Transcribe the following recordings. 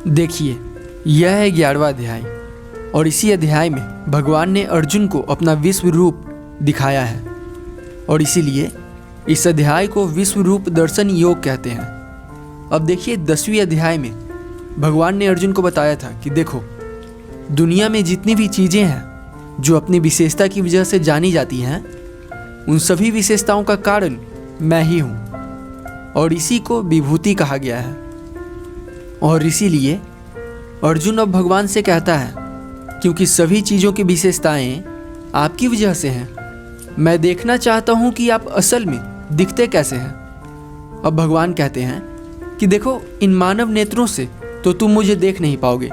देखिए, यह है 11वां अध्याय और इसी अध्याय में भगवान ने अर्जुन को अपना विश्व रूप दिखाया है और इसीलिए इस अध्याय को विश्व रूप दर्शन योग कहते हैं। अब देखिए 10वीं अध्याय में भगवान ने अर्जुन को बताया था कि देखो, दुनिया में जितनी भी चीज़ें हैं जो अपनी विशेषता की वजह से जानी जाती हैं, उन सभी विशेषताओं का कारण मैं ही हूँ और इसी को विभूति कहा गया है। और इसीलिए अर्जुन अब भगवान से कहता है, क्योंकि सभी चीज़ों की विशेषताएं आपकी वजह से हैं, मैं देखना चाहता हूँ कि आप असल में दिखते कैसे हैं। अब भगवान कहते हैं कि देखो, इन मानव नेत्रों से तो तुम मुझे देख नहीं पाओगे,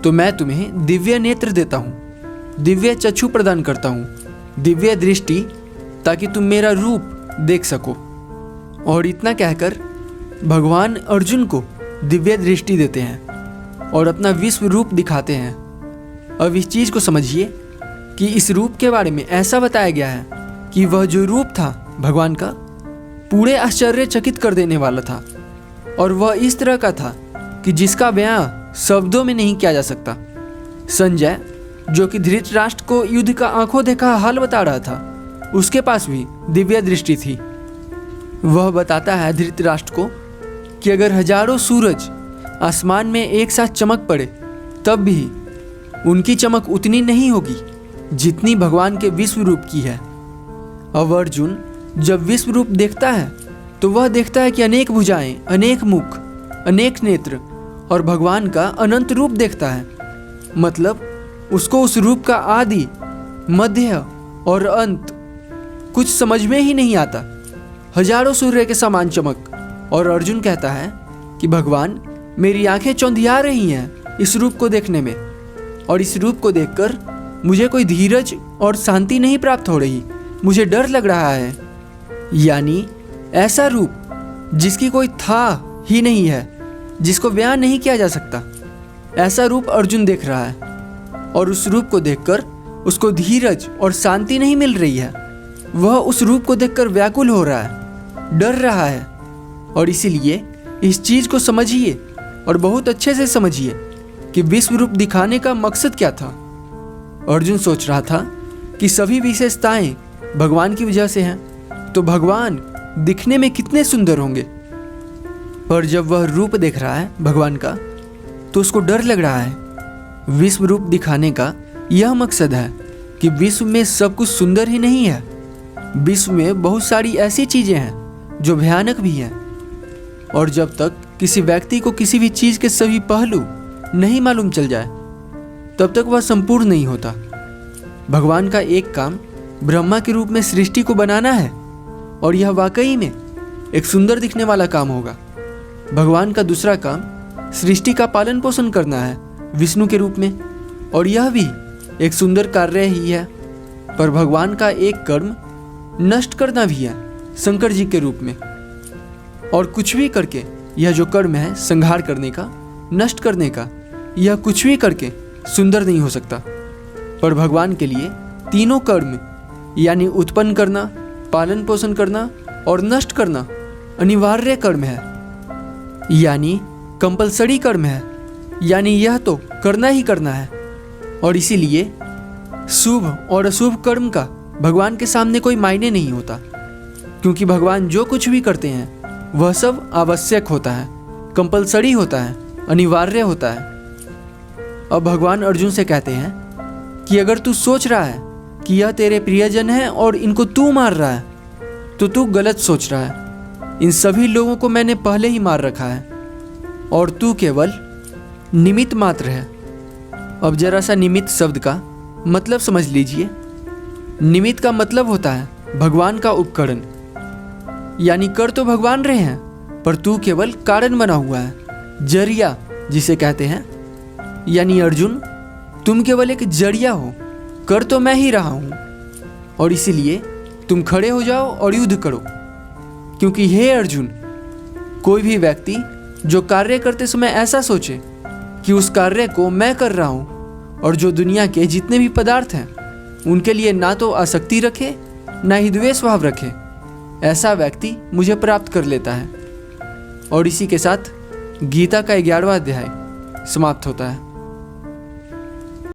तो मैं तुम्हें दिव्य नेत्र देता हूँ, दिव्य चक्षु प्रदान करता हूँ, दिव्य दृष्टि, ताकि तुम मेरा रूप देख सको। और इतना कहकर भगवान अर्जुन को दिव्य दृष्टि देते हैं और अपना विश्व रूप दिखाते हैं। अब इस चीज़ को समझिए कि इस रूप के बारे में ऐसा बताया गया है कि वह जो रूप था भगवान का, पूरे आश्चर्यचकित कर देने वाला था और वह इस तरह का था कि जिसका बयां शब्दों में नहीं किया जा सकता। संजय, जो कि धृतराष्ट्र को युद्ध का आंखों देखा हाल बता रहा था, उसके पास भी दिव्य दृष्टि थी। वह बताता है धृतराष्ट्र को कि अगर हजारों सूरज आसमान में एक साथ चमक पड़े तब भी उनकी चमक उतनी नहीं होगी जितनी भगवान के विश्व रूप की है। अब अर्जुन जब विश्व रूप देखता है तो वह देखता है कि अनेक भुजाएं, अनेक मुख, अनेक नेत्र और भगवान का अनंत रूप देखता है। मतलब उसको उस रूप का आदि, मध्य और अंत कुछ समझ में ही नहीं आता। हजारों सूर्य के समान चमक। और अर्जुन कहता है कि भगवान, मेरी आंखें चौंधिया रही हैं इस रूप को देखने में, और इस रूप को देखकर मुझे कोई धीरज और शांति नहीं प्राप्त हो रही, मुझे डर लग रहा है। यानी ऐसा रूप जिसकी कोई था ही नहीं है, जिसको बयान नहीं किया जा सकता, ऐसा रूप अर्जुन देख रहा है। और उस रूप को देखकर उसको धीरज और शांति नहीं मिल रही है। वह उस रूप को देखकर व्याकुल हो रहा है, डर रहा है। और इसीलिए इस चीज़ को समझिए और बहुत अच्छे से समझिए कि विश्व रूप दिखाने का मकसद क्या था। अर्जुन सोच रहा था कि सभी विशेषताएं भगवान की वजह से हैं, तो भगवान दिखने में कितने सुंदर होंगे। पर जब वह रूप देख रहा है भगवान का, तो उसको डर लग रहा है। विश्व रूप दिखाने का यह मकसद है कि विश्व में सब कुछ सुंदर ही नहीं है, विश्व में बहुत सारी ऐसी चीज़ें हैं जो भयानक भी हैं। और जब तक किसी व्यक्ति को किसी भी चीज़ के सभी पहलू नहीं मालूम चल जाए, तब तक वह संपूर्ण नहीं होता। भगवान का एक काम ब्रह्मा के रूप में सृष्टि को बनाना है और यह वाकई में एक सुंदर दिखने वाला काम होगा। भगवान का दूसरा काम सृष्टि का पालन पोषण करना है विष्णु के रूप में, और यह भी एक सुंदर कार्य ही है। पर भगवान का एक कर्म नष्ट करना भी है शंकर जी के रूप में, और कुछ भी करके यह जो कर्म है संहार करने का, नष्ट करने का, यह कुछ भी करके सुंदर नहीं हो सकता। पर भगवान के लिए तीनों कर्म यानी उत्पन्न करना, पालन पोषण करना और नष्ट करना अनिवार्य कर्म है, यानी कंपलसरी कर्म है, यानी यह तो करना ही करना है। और इसीलिए शुभ और अशुभ कर्म का भगवान के सामने कोई मायने नहीं होता, क्योंकि भगवान जो कुछ भी करते हैं वह सब आवश्यक होता है, कंपलसरी होता है, अनिवार्य होता है। अब भगवान अर्जुन से कहते हैं कि अगर तू सोच रहा है कि यह तेरे प्रियजन है और इनको तू मार रहा है, तो तू गलत सोच रहा है। इन सभी लोगों को मैंने पहले ही मार रखा है और तू केवल निमित्त मात्र है। अब जरा सा निमित्त शब्द का मतलब समझ लीजिए। निमित्त का मतलब होता है भगवान का उपकरण, यानी कर तो भगवान रहे हैं, पर तू केवल कारण बना हुआ है, जरिया जिसे कहते हैं। यानी अर्जुन, तुम केवल एक जरिया हो, कर तो मैं ही रहा हूँ। और इसीलिए तुम खड़े हो जाओ और युद्ध करो, क्योंकि हे अर्जुन, कोई भी व्यक्ति जो कार्य करते समय ऐसा सोचे कि उस कार्य को मैं कर रहा हूँ, और जो दुनिया के जितने भी पदार्थ हैं उनके लिए ना तो आसक्ति रखे ना ही द्वेष भाव रखे, ऐसा व्यक्ति मुझे प्राप्त कर लेता है। और इसी के साथ गीता का 11वां अध्याय समाप्त होता है।